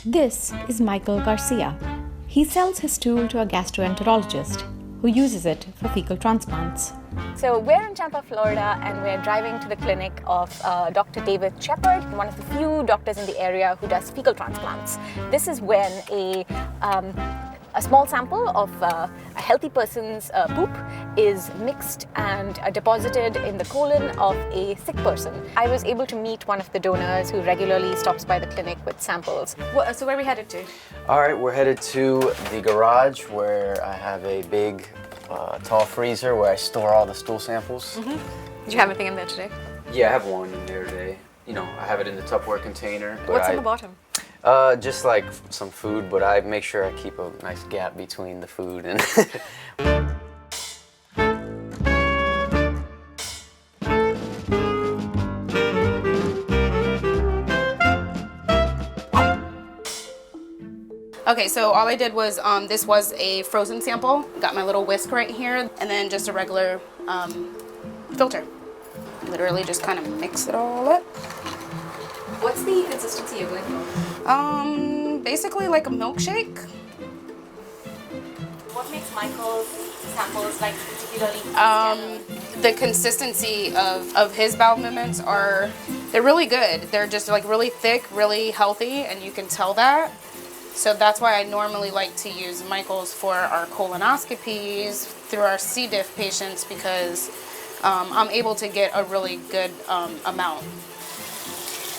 This is Michael Garcia. He sells his stool to a gastroenterologist who uses it for fecal transplants. So we're in Tampa, Florida, and we're driving to the clinic of Dr. David Shepard, one of the few doctors in the area who does fecal transplants. This is when a small sample of a healthy person's poop is mixed and deposited in the colon of a sick person. I was able to meet one of the donors who regularly stops by the clinic with samples. So where are we headed to? All right, we're headed to the garage where I have a big tall freezer where I store all the stool samples. Mm-hmm. Did you have anything in there today? Yeah, I have one in there today. You know, I have it in the Tupperware container. What's on the bottom? Just like some food, but I make sure I keep a nice gap between the food and Okay, so all I did was, this was a frozen sample. Got my little whisk right here, and then just a regular filter. Literally just kind of mix it all up. What's the consistency you're going for? Basically like a milkshake. What makes Michael's samples like particularly The consistency of his bowel movements they're really good. They're just like really thick, really healthy, and you can tell that. So that's why I normally like to use Michael's for our colonoscopies, through our C. diff patients, because I'm able to get a really good amount.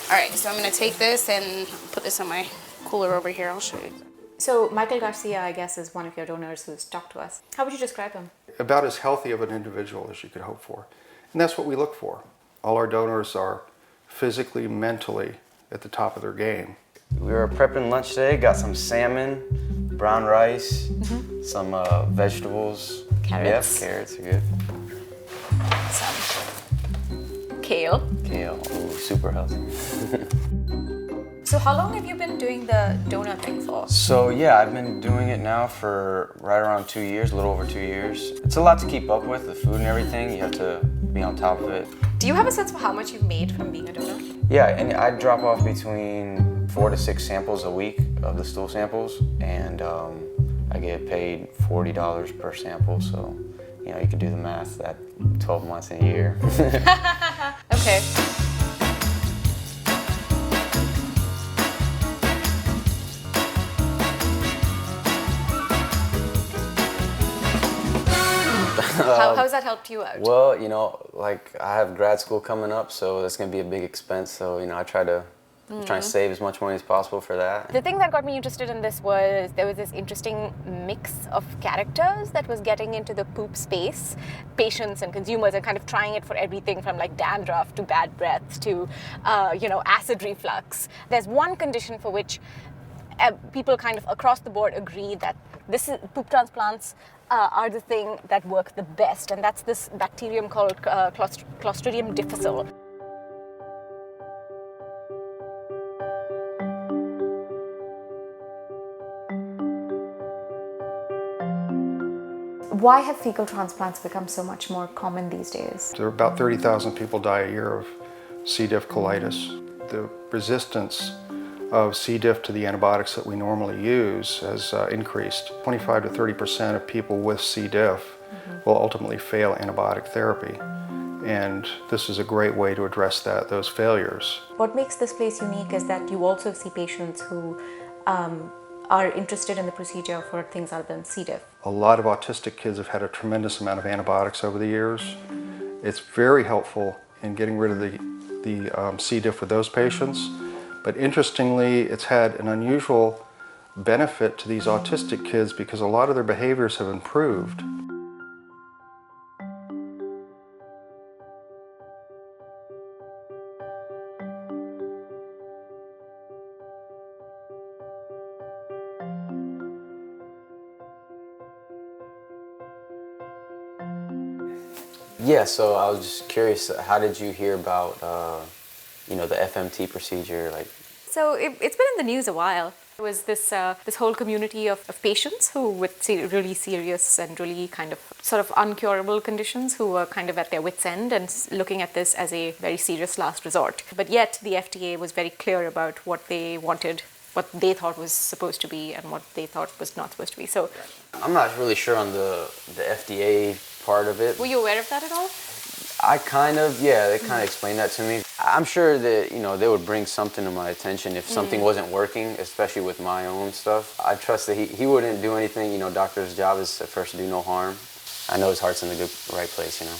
All right, so I'm gonna take this and put this in my cooler over here. I'll show you. So Michael Garcia, I guess, is one of your donors who's talked to us. How would you describe him? About as healthy of an individual as you could hope for. And that's what we look for. All our donors are physically, mentally at the top of their game. we were prepping lunch today. Got some salmon, brown rice, some vegetables. Carrots. Yeah, carrots are good. Some kale. Kale, ooh, super healthy. So how long have you been doing the donor thing for? So yeah, I've been doing it now for right around 2 years, a little over 2 years. It's a lot to keep up with, the food and everything. You have to be on top of it. Do you have a sense for how much you've made from being a donor? Yeah, and I drop off between 4 to 6 samples a week of the stool samples, and I get paid $40 per sample. So, you know, you can do the math. That 12 months in a year. Okay. How's that helped you out? Well, you know, like I have grad school coming up, so that's going to be a big expense. So, you know, I try to save as much money as possible for that. The thing that got me interested in this was there was this interesting mix of characters that was getting into the poop space. Patients and consumers are kind of trying it for everything from like dandruff to bad breath to, acid reflux. There's one condition for which people kind of across the board agree that poop transplants are the thing that work the best, and that's this bacterium called Clostridium difficile. Why have fecal transplants become so much more common these days? There are about 30,000 people die a year of C. diff colitis. The resistance of C. diff to the antibiotics that we normally use has increased. 25 to 30% of people with C. diff will ultimately fail antibiotic therapy. And this is a great way to address those failures. What makes this place unique is that you also see patients who are interested in the procedure for things other than C. diff. A lot of autistic kids have had a tremendous amount of antibiotics over the years. It's very helpful in getting rid of the C. diff with those patients. But interestingly, it's had an unusual benefit to these autistic kids because a lot of their behaviors have improved. Yeah, so I was just curious, how did you hear about, the FMT procedure? So it's been in the news a while. It was this whole community of patients who with really serious and really kind of sort of uncurable conditions who were kind of at their wits' end and looking at this as a very serious last resort. But yet the FDA was very clear about what they wanted what they thought was supposed to be and what they thought was not supposed to be. So, I'm not really sure on the FDA part of it. were you aware of that at all? I kind of, yeah, they kind of explained that to me. I'm sure that, you know, they would bring something to my attention if something wasn't working, especially with my own stuff. I trust that he wouldn't do anything. You know, doctor's job is at first to do no harm. I know his heart's in the right place, you know.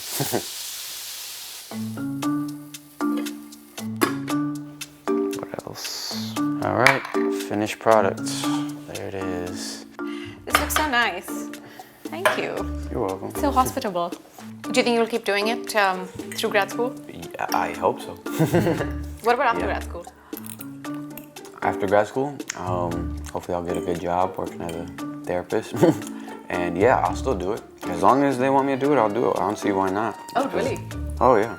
What else? All right, finished product. There it is. This looks so nice. Thank you. You're welcome. So hospitable. Do you think you'll keep doing it through grad school? I hope so. What about after Yeah. grad school? After grad school, hopefully I'll get a good job working as a therapist. And yeah, I'll still do it. As long as they want me to do it, I'll do it. I don't see why not. Oh, really? Oh, yeah.